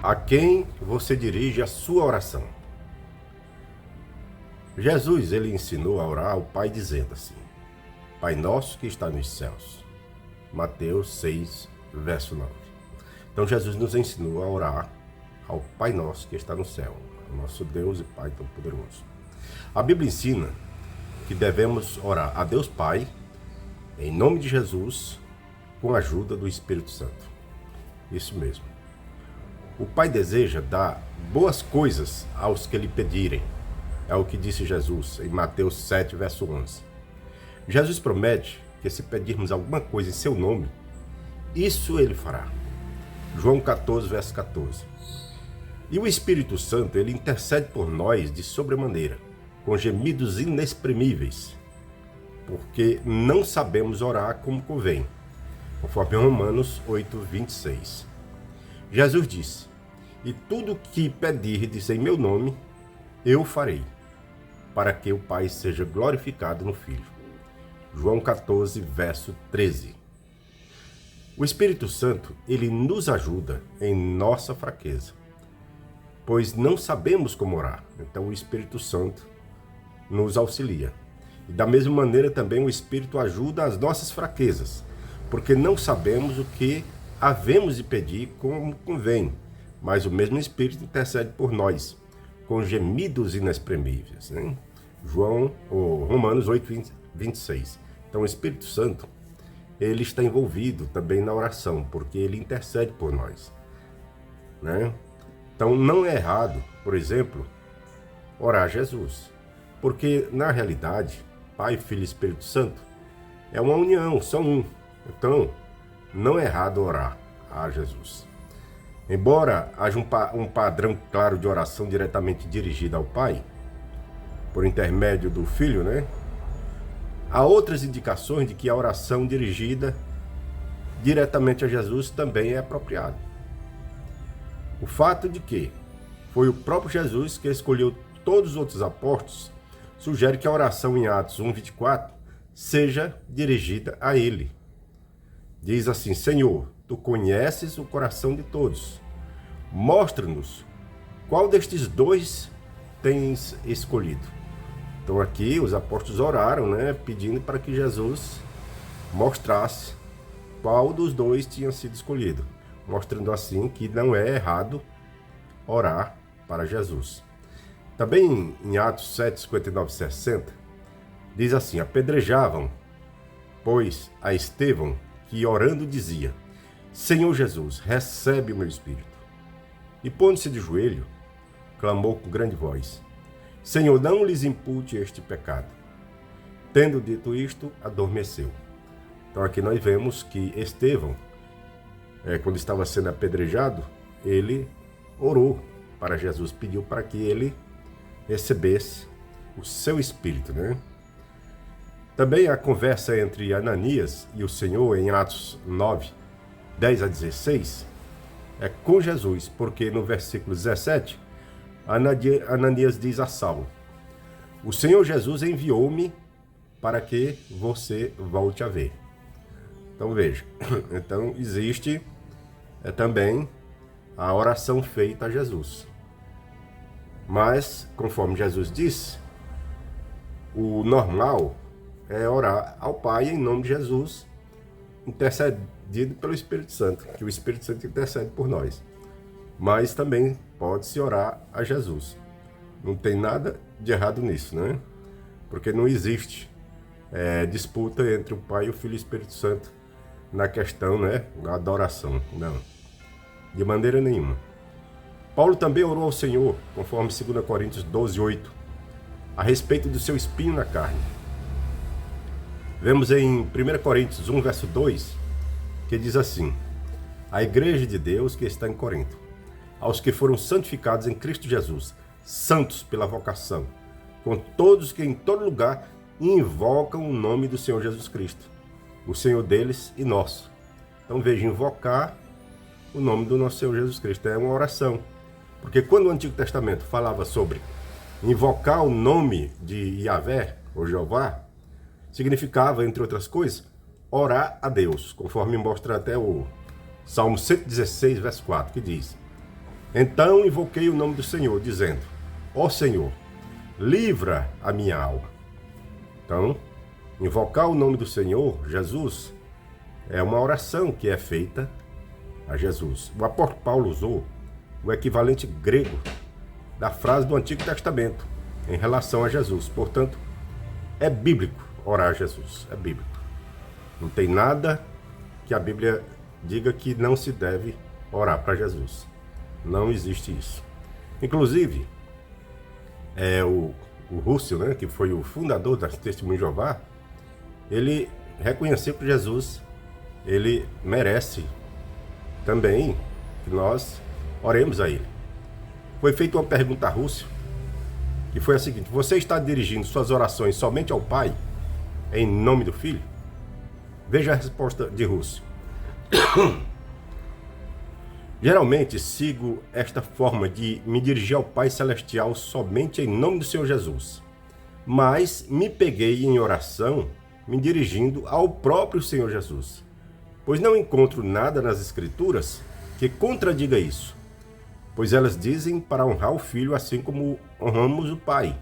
A quem você dirige a sua oração? Jesus, ele ensinou a orar ao Pai dizendo assim: Pai nosso que está nos céus. Mateus 6, verso 9. Então Jesus nos ensinou a orar ao Pai nosso que está no céu, o nosso Deus e Pai Todo-Poderoso. A Bíblia ensina que devemos orar a Deus Pai, em nome de Jesus, com a ajuda do Espírito Santo. Isso mesmo. O Pai deseja dar boas coisas aos que lhe pedirem. É o que disse Jesus em Mateus 7, verso 11. Jesus promete que se pedirmos alguma coisa em seu nome, isso ele fará. João 14, verso 14. E o Espírito Santo, ele intercede por nós de sobremaneira, com gemidos inexprimíveis, porque não sabemos orar como convém, conforme Romanos 8, 26. Jesus disse: E tudo que pedirdes em meu nome, eu farei, para que o Pai seja glorificado no Filho. João 14, verso 13. O Espírito Santo, ele nos ajuda em nossa fraqueza, pois não sabemos como orar. Então o Espírito Santo nos auxilia. E da mesma maneira também o Espírito ajuda as nossas fraquezas, porque não sabemos o que havemos de pedir como convém, mas o mesmo Espírito intercede por nós, com gemidos inexprimíveis, né? Romanos 8, 26. Então o Espírito Santo, ele está envolvido também na oração, porque ele intercede por nós, né? Então não é errado, por exemplo, orar a Jesus, porque na realidade, Pai, Filho e Espírito Santo é uma união, são um. Então não é errado orar a Jesus. Embora haja um padrão claro de oração diretamente dirigida ao Pai, por intermédio do Filho, né? Há outras indicações de que a oração dirigida diretamente a Jesus também é apropriada. O fato de que foi o próprio Jesus que escolheu todos os outros apóstolos sugere que a oração em Atos 1:24 seja dirigida a ele. Diz assim: Senhor, tu conheces o coração de todos. Mostra-nos qual destes dois tens escolhido. Então aqui os apóstolos oraram, né, pedindo para que Jesus mostrasse qual dos dois tinha sido escolhido, mostrando assim que não é errado orar para Jesus. Também em Atos 7, 59 e 60, diz assim: apedrejavam, pois, a Estevão, que orando dizia: Senhor Jesus, recebe o meu espírito. E pondo-se de joelho, clamou com grande voz: Senhor, não lhes impute este pecado. Tendo dito isto, adormeceu. Então aqui nós vemos que Estevão, quando estava sendo apedrejado, ele orou para Jesus, pediu para que ele recebesse o seu espírito, né? Também a conversa entre Ananias e o Senhor em Atos 9, 10 a 16, é com Jesus, porque no versículo 17, Ananias diz a Saulo: o Senhor Jesus enviou-me para que você volte a ver. Então veja, então existe também a oração feita a Jesus. Mas, conforme Jesus disse, o normal é orar ao Pai em nome de Jesus, intercedido pelo Espírito Santo, que o Espírito Santo intercede por nós. Mas também pode-se orar a Jesus. Não tem nada de errado nisso, né? Porque não existe disputa entre o Pai, o Filho e o Espírito Santo na questão, né, da adoração. Não, de maneira nenhuma. Paulo também orou ao Senhor, conforme 2 Coríntios 12, 8, a respeito do seu espinho na carne. Vemos em 1 Coríntios 1, verso 2, que diz assim: a igreja de Deus que está em Corinto, aos que foram santificados em Cristo Jesus, santos pela vocação, com todos que em todo lugar invocam o nome do Senhor Jesus Cristo, o Senhor deles e nosso. Então veja, invocar o nome do nosso Senhor Jesus Cristo é uma oração, porque quando o Antigo Testamento falava sobre invocar o nome de Yahvé, ou Jeová, significava, entre outras coisas, orar a Deus, conforme mostra até o Salmo 116, verso 4, que diz: Então invoquei o nome do Senhor, dizendo: ó Senhor, livra a minha alma. Então, invocar o nome do Senhor, Jesus, é uma oração que é feita a Jesus. O apóstolo Paulo usou o equivalente grego da frase do Antigo Testamento em relação a Jesus. Portanto, é bíblico orar a Jesus. É bíblico. Não tem nada que a Bíblia diga que não se deve orar para Jesus. Não existe isso. Inclusive, o Russell, né, que foi o fundador da Testemunho de Jeová, ele reconheceu que Jesus, ele merece também que nós oremos a ele. Foi feita uma pergunta a Russell, que foi a seguinte: você está dirigindo suas orações somente ao Pai, em nome do Filho? Veja a resposta de Russell. Geralmente sigo esta forma de me dirigir ao Pai Celestial somente em nome do Senhor Jesus, mas me peguei em oração me dirigindo ao próprio Senhor Jesus, pois não encontro nada nas Escrituras que contradiga isso, pois elas dizem para honrar o Filho assim como honramos o Pai.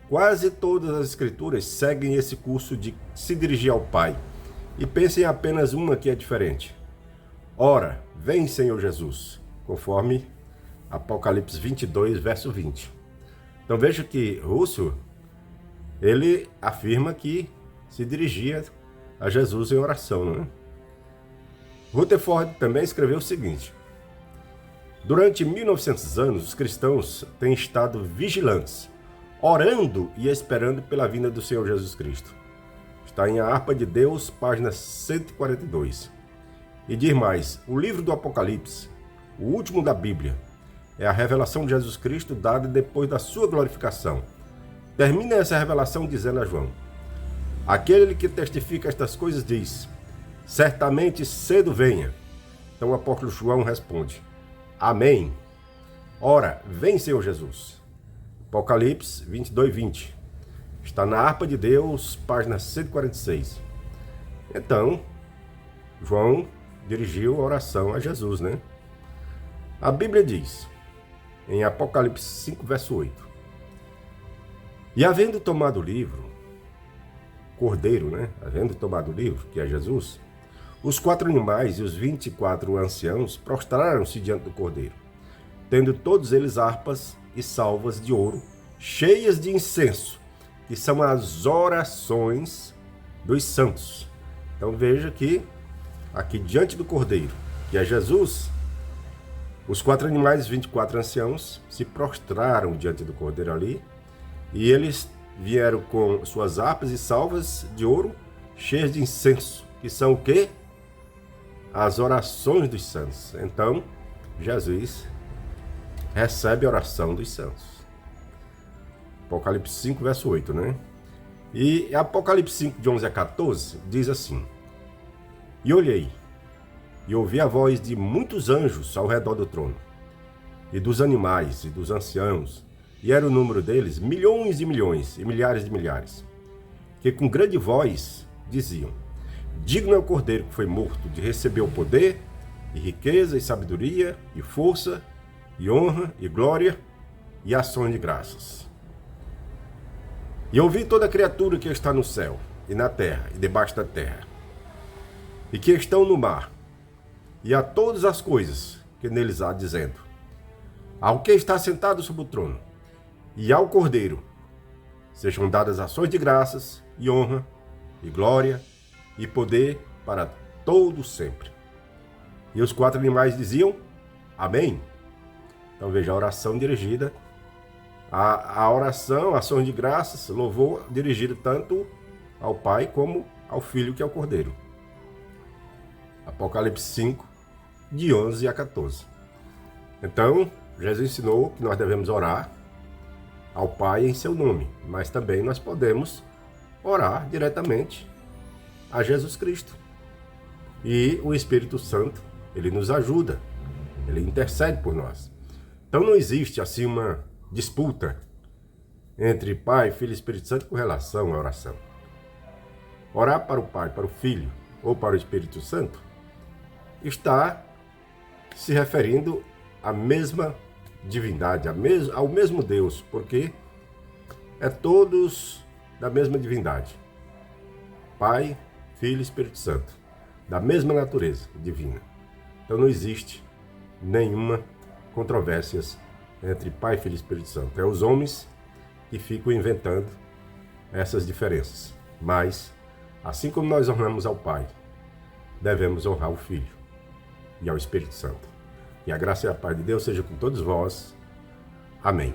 Quase todas as Escrituras seguem esse curso de se dirigir ao Pai, e pensem em apenas uma que é diferente. Ora, vem Senhor Jesus, conforme Apocalipse 22, verso 20. Então veja que Russell, ele afirma que se dirigia a Jesus em oração, não é? Rutherford também escreveu o seguinte: durante 1900 anos, os cristãos têm estado vigilantes, orando e esperando pela vinda do Senhor Jesus Cristo. Está em A Harpa de Deus, página 142. E diz mais: o livro do Apocalipse, o último da Bíblia, é a revelação de Jesus Cristo dada depois da sua glorificação. Termina essa revelação dizendo a João: aquele que testifica estas coisas diz: certamente cedo venha. Então o apóstolo João responde: amém. Ora, vem Senhor Jesus. Apocalipse 22, 20. Está na Harpa de Deus, página 146. Então, João dirigiu a oração a Jesus, né? A Bíblia diz, em Apocalipse 5, verso 8: e havendo tomado o livro, Cordeiro, né? Havendo tomado o livro, que é Jesus, os 4 animais e os 24 anciãos prostraram-se diante do Cordeiro, tendo todos eles harpas e salvas de ouro, cheias de incenso, que são as orações dos santos. Então veja que aqui diante do Cordeiro, que é Jesus, os 4 animais e os 24 anciãos se prostraram diante do Cordeiro ali, e eles vieram com suas harpas e salvas de ouro, cheias de incenso, que são o quê? As orações dos santos. Então, Jesus recebe a oração dos santos. Apocalipse 5, verso 8, né? E Apocalipse 5, de 11 a 14, diz assim: e olhei, e ouvi a voz de muitos anjos ao redor do trono, e dos animais, e dos anciãos, e era o número deles milhões e milhões, e milhares de milhares, que com grande voz diziam: digno é o Cordeiro que foi morto de receber o poder, e riqueza, e sabedoria, e força, e honra, e glória, e ações de graças. E ouvi toda criatura que está no céu, e na terra, e debaixo da terra, e que estão no mar, e a todas as coisas que neles há, dizendo: ao que está sentado sobre o trono, e ao Cordeiro, sejam dadas ações de graças, e honra, e glória, e poder para todo sempre. E os 4 animais diziam: amém. Então veja a oração dirigida, a oração, ações de graças, louvor dirigido tanto ao Pai como ao Filho, que é o Cordeiro. Apocalipse 5, de 11 a 14. Então, Jesus ensinou que nós devemos orar ao Pai em seu nome, mas também nós podemos orar diretamente a Jesus Cristo. E o Espírito Santo, ele nos ajuda, ele intercede por nós. Então não existe assim uma disputa entre Pai, Filho e Espírito Santo com relação à oração. Orar para o Pai, para o Filho ou para o Espírito Santo está se referindo a mesma divindade, ao mesmo Deus, porque é todos da mesma divindade. Pai, Filho e Espírito Santo, da mesma natureza divina. Então não existe nenhuma controvérsia entre Pai, Filho e Espírito Santo. É os homens que ficam inventando essas diferenças. Mas, assim como nós honramos ao Pai, devemos honrar o Filho e ao Espírito Santo. E a graça e a paz de Deus seja com todos vós. Amém.